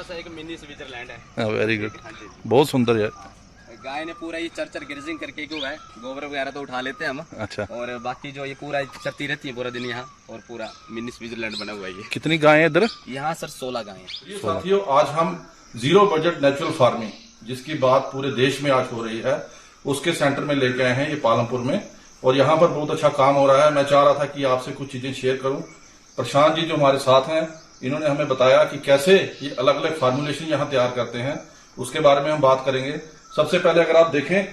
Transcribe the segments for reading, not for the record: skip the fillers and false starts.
सा एक mini Switzerland है। हाँ वेरी गुड, बहुत सुंदर यार। गाय ने पूरा ये चर ग्रेजिंग करके क्यों है, गोबर वगैरह तो उठा लेते हैं हम। अच्छा, और बाकी जो ये पूरा चरती रहती है पूरा दिन यहाँ, और पूरा मिनी स्विट्जरलैंड बना हुआ है ये। कितनी गायें हैं इधर? यहाँ सर 16 गाय हैं। ये साथियों, आज हम जीरो बजट नेचुरल फार्मिंग जिसकी बात पूरे देश में आज हो रही है, उसके सेंटर में लेके आए हैं, ये पालमपुर में। और यहाँ पर बहुत अच्छा काम हो रहा है। मैं चाह रहा था कि आपसे कुछ चीजें शेयर करूं। प्रशांत जी जो हमारे साथ हैं, इन्होंने हमें बताया कि कैसे ये अलग अलग फार्मुलेशन यहाँ तैयार करते हैं, उसके बारे में हम बात करेंगे। सबसे पहले अगर आप देखें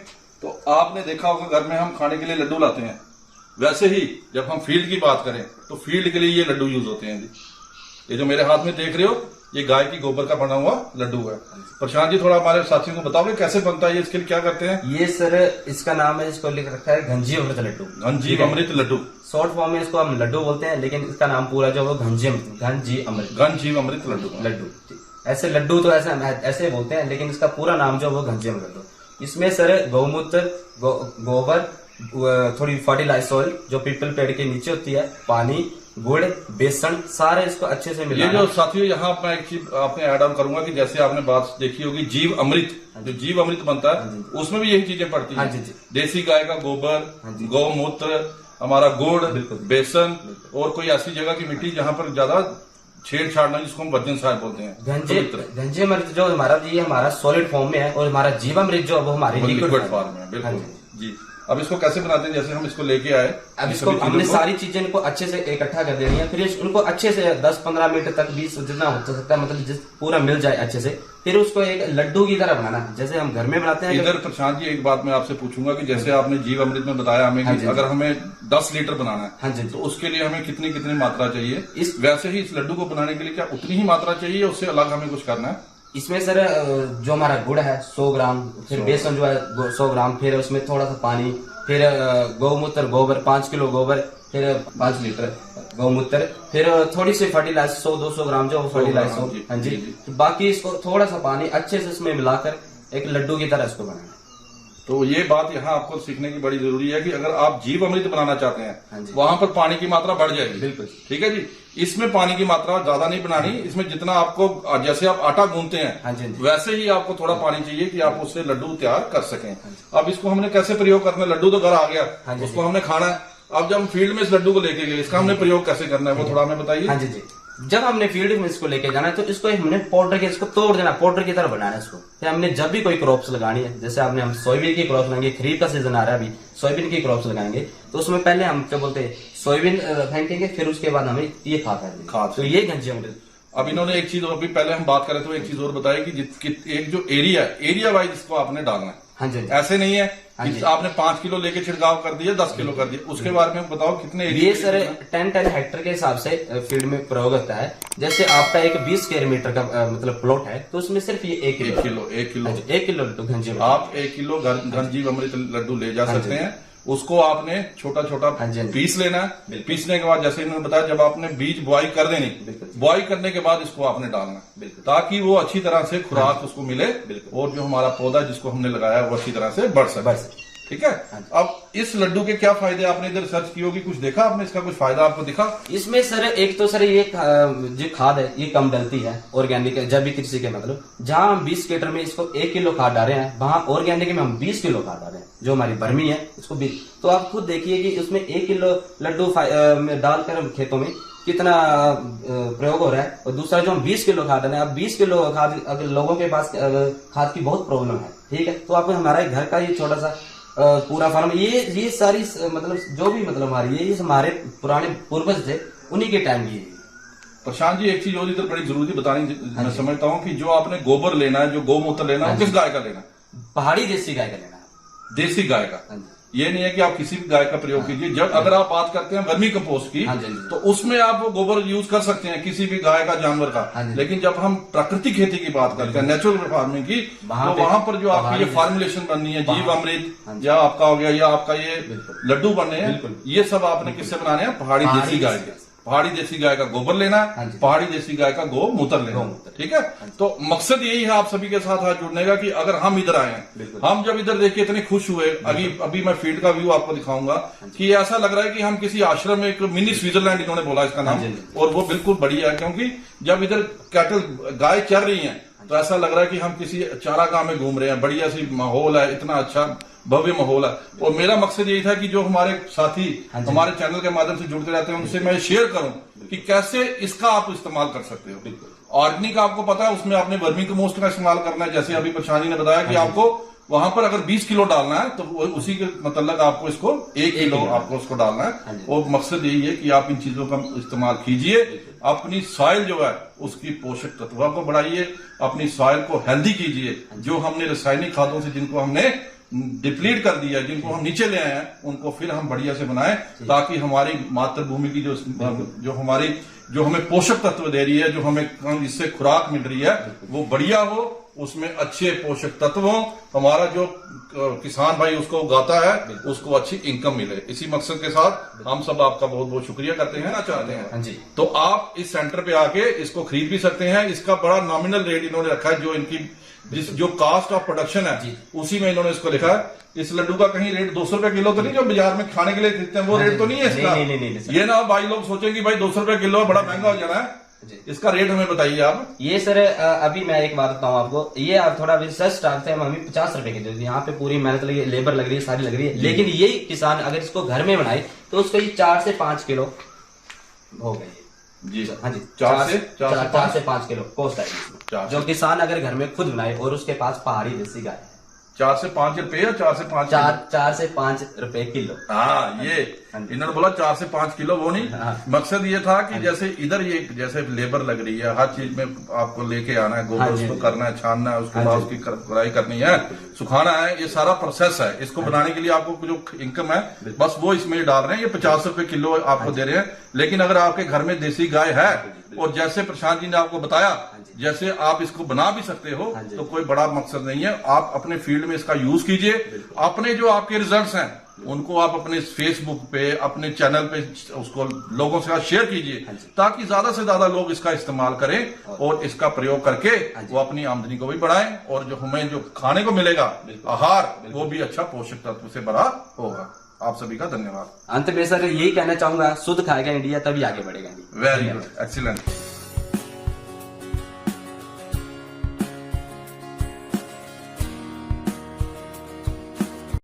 तो आपने देखा होगा घर में हम खाने के लिए लड्डू लाते हैं, वैसे ही जब हम फील्ड की बात करें तो फील्ड के लिए ये लड्डू यूज होते हैं जी। ये जो मेरे हाथ में देख रहे हो, ये गाय की गोबर का बना हुआ लड्डू है। प्रशांत जी थोड़ा हमारे साथियों को बताओगे कैसे बनता है ये, इसके लिए क्या करते हैं? ये सर इसका नाम है, इसको लिख रखा है घनजी अमृत लड्डू। घनजी अमृत लड्डू, शॉर्ट फॉर्म में इसको हम लड्डू बोलते हैं, लेकिन इसका नाम पूरा जो है घनजी अमृत लड्डू। ऐसे लड्डू तो ऐसे बोलते हैं, लेकिन इसका पूरा नाम जो है वो घनजी अमृत लड्डू। इसमें सर गौमूत्र, गोबर, थोड़ी फर्टिलाइज सॉइल जो पीपल पेड़ के नीचे होती है, पानी, गुड़, बेसन, सारे इसको अच्छे से मिलाना। ये जो साथियों यहाँ मैं एक चीज आपने ऐड ऑन करूंगा कि जैसे आपने बात देखी होगी जीव अमृत, जो जीव अमृत बनता है उसमें भी यही चीजें पड़ती हैं। देसी गाय का गोबर, गौमूत्र, हमारा गुड़, बेसन और कोई ऐसी जगह की मिट्टी जहाँ पर ज्यादा छेड़छाड़ ना, जिसको हम वर्जन साहब बोलते हैं। घनजी अमृत जो हमारा सॉलिड फॉर्म में है, और हमारा जीवामृत जो है वो हमारे लिक्विड फॉर्म में है। बिल्कुल जी। अब इसको कैसे बनाते हैं? जैसे हम इसको लेके आए, अब इसको हमने सारी चीजें इनको अच्छे से इकट्ठा कर देनी है, फिर उनको अच्छे से 10-15 मिनट तक 20 जितना हो सकता है, मतलब जिस पूरा मिल जाए अच्छे से, फिर उसको एक लड्डू की तरह बनाना है जैसे हम घर में बनाते हैं। इधर प्रशांत जी एक बात मैं आपसे पूछूंगा कि जैसे आपने जीव अमृत में बताया हमें कि अगर हमें 10 लीटर बनाना है तो उसके लिए हमें कितनी कितनी मात्रा चाहिए? वैसे ही इस लड्डू को बनाने के लिए क्या उतनी ही मात्रा चाहिए, उससे अलग हमें कुछ करना है? इसमें सर जो हमारा गुड़ है 100 ग्राम, फिर बेसन जो है 100 ग्राम, फिर उसमें थोड़ा सा पानी, फिर गौमूत्र, गोबर 5 किलो गोबर, फिर 5 लीटर गौमूत्र, फिर थोड़ी सी फर्टिलाइजर 100-200 ग्राम जो फर्टिलाइजर हो। हाँ जी। बाकी इसको थोड़ा सा पानी अच्छे से इसमें मिलाकर एक लड्डू की तरह इसको बनाना। तो ये बात यहाँ आपको सीखने की बड़ी जरूरी है कि अगर आप जीव अमृत बनाना चाहते हैं वहां पर पानी की मात्रा बढ़ जाएगी। बिल्कुल ठीक है जी। इसमें पानी की मात्रा ज्यादा नहीं बनानी, इसमें जितना आपको, जैसे आप आटा गूंथते हैं वैसे ही आपको थोड़ा पानी चाहिए कि आप उससे लड्डू तैयार कर सकें। अब इसको हमने कैसे प्रयोग करना है? लड्डू तो घर आ गया, उसको हमने खाना है। अब जब हम फील्ड में इस लड्डू को लेके गए, इसका हमने प्रयोग कैसे करना है वो थोड़ा हमें बताइए। हाँ जी। जब हमने फील्ड में इसको लेके जाना है तो इसको हमने पाउडर के इसको तोड़ देना, पाउडर की तरह बनाना है इसको। फिर हमने जब भी कोई क्रॉप्स लगानी है, जैसे आपने हम सोयाबीन की क्रॉप्स लगाएंगे, खरीफ का सीजन आ रहा है अभी, सोयाबीन की क्रॉप्स लगाएंगे, तो उसमें पहले हम क्या बोलते हैं सोयाबीन फेंकेंगे, फिर उसके बाद हमें ये खाद। तो ये घनजी अमृत। अब इन्होंने एक चीज और भी, पहले हम बात करें तो एक चीज और बताई कि एक जो एरिया वाइज इसको आपने डालना है। हाँ जी। ऐसे नहीं है कि आपने 5 किलो लेके छिड़काव कर दिया, 10 किलो कर दिया। उसके बारे में बताओ कितने एरिया? ये सर 10 हेक्टर के हिसाब से फील्ड में प्रयोग होता है। जैसे आपका एक 20 स्क्वायर मीटर का मतलब प्लॉट है, तो उसमें सिर्फ ये 1 किलो लड्डू घनजी अमृत, आप 1 किलो घनजी अमृत लड्डू ले जा सकते हैं। उसको आपने छोटा छोटा पीस लेना है। पीसने के बाद जैसे इन्होंने बताया, जब आपने बीज बुआई कर देनी, बुआई करने के बाद इसको आपने डालना, ताकि वो अच्छी तरह से खुराक उसको मिले और जो हमारा पौधा जिसको हमने लगाया वो अच्छी तरह से बढ़ सके। ठीक है। अब इस लड्डू के क्या फायदे, आपने इधर सर्च की होगी, कुछ देखा आपने, इसका कुछ फायदा आपको दिखा? इसमें सर एक तो सर ये जो खाद है ये कम डलती है, ऑर्गेनिक जैविक कृषि के मतलब। जहां हम 20 लीटर में इसको 1 किलो खाद डाल रहे हैं, वहां ऑर्गेनिक में हम 20 किलो खाद डाल रहे हैं, जो हमारी बर्मी है इसको 20। तो आप खुद देखिए कि उसमें 1 किलो लड्डू डालकर खेतों में कितना प्रयोग हो रहा है। और दूसरा जो हम 20 किलो खाद डालें, अब 20 किलो खाद, अगर लोगों के पास खाद की बहुत प्रॉब्लम है, ठीक है, तो आपको हमारा घर का ये छोटा सा पूरा फार्म, ये सारी मतलब जो भी मतलब हमारी ये हमारे पुराने पूर्वज थे, उन्हीं के टाइम की। प्रशांत जी एक चीज और इधर बड़ी जरूरी बतानी मैं समझता हूँ कि जो आपने गोबर लेना है, जो गौमूत्र लेना है, किस गाय का लेना है? पहाड़ी देसी गाय का लेना है। देसी गाय का। ये नहीं है कि आप किसी भी गाय का प्रयोग कीजिए। जब अगर आप बात करते हैं वर्मी कंपोस्ट की, तो उसमें आप वो गोबर यूज कर सकते हैं किसी भी गाय का, जानवर का। लेकिन जब हम प्राकृतिक खेती की बात करते हैं, नेचुरल फार्मिंग की, तो वहां पर जो आपकी ये फार्मुलेशन बननी है, जीव अमृत या आपका हो गया, या आपका ये लड्डू बनने हैं, ये सब आपने किससे बनाने हैं? पहाड़ी देसी गाय के। पहाड़ी देसी गाय का गोबर लेना हाँ है, जी। पहाड़ी देसी गाय का गोमूत्र लेना है, गोमूत्र। ठीक है। तो मकसद यही है आप सभी के साथ हाथ जुड़ने का कि अगर हम इधर आए हैं, बिल्कुल। हम जब इधर देख के इतने खुश हुए, अभी मैं फील्ड का व्यू आपको दिखाऊंगा कि ऐसा लग रहा है कि हम किसी आश्रम में, एक मिनी स्विट्जरलैंड इन्होंने बोला इसका नाम, हाँ जी, हाँ जी। और वो बिल्कुल बढ़िया है, क्योंकि जब इधर कैटल गाय चर रही हैं तो ऐसा लग रहा है कि हम किसी चारागाह में घूम रहे हैं, बढ़िया सी माहौल है, इतना अच्छा भव्य माहौल है। और मेरा मकसद यही था कि जो हमारे साथी हाँ जी। हमारे चैनल के माध्यम से जुड़ते रहते हैं उनसे मैं शेयर करूं कि कैसे इसका आप इस्तेमाल कर सकते हो। बिल्कुल। ऑर्गेनिक आपको पता है, उसमें आपने वर्मी कंपोस्ट का इस्तेमाल करना है, जैसे अभी प्रशांत जी ने बताया कि आपको वहां पर अगर 20 किलो डालना है तो उसी के मतलब आपको इसको 1 किलो आपको उसको डालना हाँ है। जी। और मकसद यही है कि आप इन चीजों का इस्तेमाल कीजिए, अपनी सॉइल जो है उसकी पोषक तत्वों को बढ़ाइए, अपनी सॉइल को हेल्दी कीजिए। जो हमने रासायनिक खादों से जिनको हमने डिप्लीट कर दिया, जिनको हम नीचे ले आए हैं, उनको फिर हम बढ़िया से बनाएं, ताकि हमारी मातृभूमि की जो हमें पोषक तत्व दे रही है, जो हमें इससे खुराक मिल रही है, वो बढ़िया हो, उसमें अच्छे पोषक तत्व हो, हमारा जो किसान भाई उसको उगाता है उसको अच्छी इनकम मिले। इसी मकसद के साथ हम सब आपका बहुत बहुत शुक्रिया करते हैं, ना चाहते हैं। हाँ जी। तो आप इस सेंटर पे आके इसको खरीद भी सकते हैं। इसका बड़ा नॉमिनल रेट इन्होंने रखा है, जो इनकी जो कास्ट ऑफ प्रोडक्शन है उसी में इन्होंने इसको लिखा है। इस लड्डू का कहीं रेट 200 रुपए किलो तो नहीं, जो बाजार में खाने के लिए खरीदते हैं वो रेट तो नहीं है इसका। नहीं, सर। ये ना भाई लोग सोचेंगे भाई 200 रुपए किलो है, बड़ा महंगा हो जाना है। इसका रेट हमें बताइए आप। ये सर अभी मैं एक बात बताऊं आपको, ये आप थोड़ा रिसर्च स्टार्ट थे, हम हमें 50 रुपए की देते हैं। यहाँ पे पूरी मेहनत लगी है, लेबर लग रही है, सारी लग रही है, लेकिन यही किसान अगर इसको घर में बनाए तो उसको ये 4 से 5 किलो हो गई। जी हाँ जी, 4 से 5 किलो कॉस्ट आएगी इसमें। 4 जो किसान अगर घर में खुद बनाए और उसके पास पहाड़ी देसी गाय है, 4 से 5 रुपए या 4 से 5 4 से 5 रुपए किलो। हाँ, ये इन्होंने बोला 4 से 5 किलो, वो नहीं। हाँ। मकसद ये था कि जैसे इधर ये जैसे लेबर लग रही है, हर चीज में आपको लेके आना है, गोबर हाँ जी, उसको हाँ जी। करना है, छानना है, उसके हाँ बाद जी। उसकी खुदाई करनी है, सुखाना है, ये सारा प्रोसेस है। इसको बनाने के लिए आपको जो इनकम है बस वो इसमें डाल रहे हैं। ये 50 रुपए किलो आपको दे रहे हैं। लेकिन अगर आपके घर में देसी गाय है और जैसे प्रशांत जी ने आपको बताया, जैसे आप इसको बना भी सकते हो, तो कोई बड़ा मकसद नहीं है। आप अपने फील्ड में इसका यूज कीजिए। अपने जो आपके रिजल्ट्स हैं उनको आप अपने फेसबुक पे, अपने चैनल पे उसको लोगों के साथ शेयर कीजिए, ताकि ज्यादा से ज्यादा लोग इसका इस्तेमाल करें और इसका प्रयोग करके वो अपनी आमदनी को भी बढ़ाएं, और जो हमें जो खाने को मिलेगा आहार वो भी अच्छा पोषक तत्व से भरा होगा। आप सभी का धन्यवाद। अंत में सर यही कहना चाहूंगा, शुद्ध खाएगा इंडिया तभी आगे बढ़ेगा। Very good, excellent.